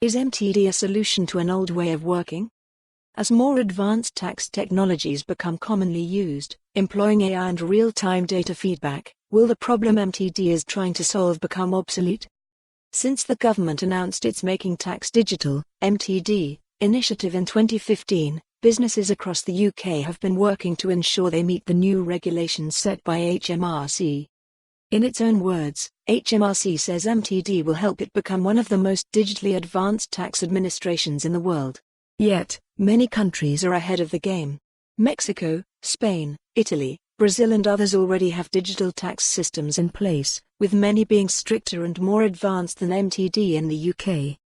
Is MTD a solution to an old way of working? As more advanced tax technologies become commonly used, employing AI and real-time data feedback, will the problem MTD is trying to solve become obsolete? Since the government announced its Making Tax Digital (MTD) initiative in 2015, businesses across the UK have been working to ensure they meet the new regulations set by HMRC. In its own words, HMRC says MTD will help it become one of the most digitally advanced tax administrations in the world. Yet, many countries are ahead of the game. Mexico, Spain, Italy, Brazil and others already have digital tax systems in place, with many being stricter and more advanced than MTD in the UK.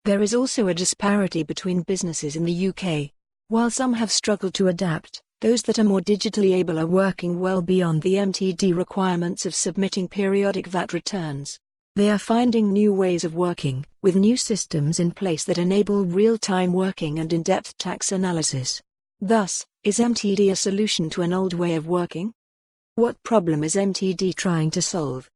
There is also a disparity between businesses in the UK. While some have struggled to adapt, those that are more digitally able are working well beyond the MTD requirements of submitting periodic VAT returns. They are finding new ways of working, with new systems in place that enable real-time working and in-depth tax analysis. Thus, is MTD a solution to an old way of working? What problem is MTD trying to solve?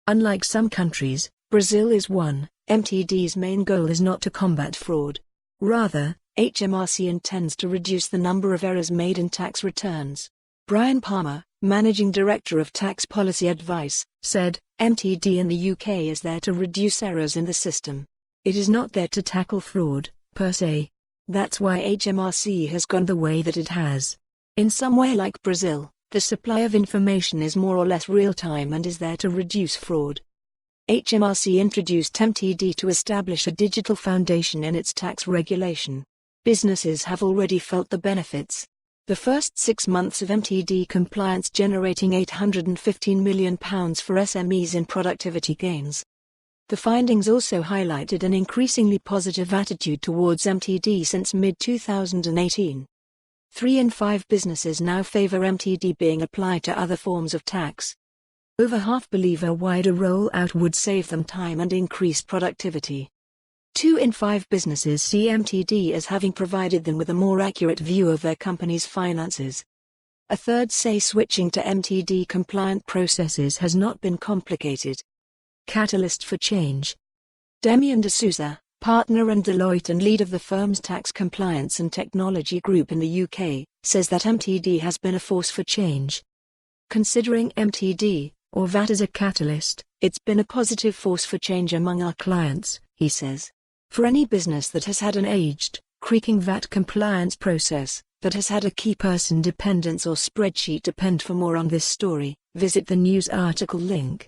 Unlike some countries, Brazil is one. MTD's main goal is not to combat fraud. Rather, HMRC intends to reduce the number of errors made in tax returns. Brian Palmer, Managing Director of Tax Policy Advice, said, MTD in the UK is there to reduce errors in the system. It is not there to tackle fraud, per se. That's why HMRC has gone the way that it has. In some way like Brazil, the supply of information is more or less real-time and is there to reduce fraud. HMRC introduced MTD to establish a digital foundation in its tax regulation. Businesses have already felt the benefits. The first 6 months of MTD compliance generating £815 million for SMEs in productivity gains. The findings also highlighted an increasingly positive attitude towards MTD since mid-2018. 3 in 5 businesses now favor MTD being applied to other forms of tax. Over half believe a wider rollout would save them time and increase productivity. 2 in 5 businesses see MTD as having provided them with a more accurate view of their company's finances. A third say switching to MTD-compliant processes has not been complicated. Catalyst for change. Demian D'Souza, partner and Deloitte and lead of the firm's tax compliance and technology group in the UK, says that MTD has been a force for change. Considering MTD, or VAT as a catalyst, it's been a positive force for change among our clients, he says. For any business that has had an aged, creaking VAT compliance process, that has had a key person dependence or spreadsheet depend for more on this story, visit the news article link.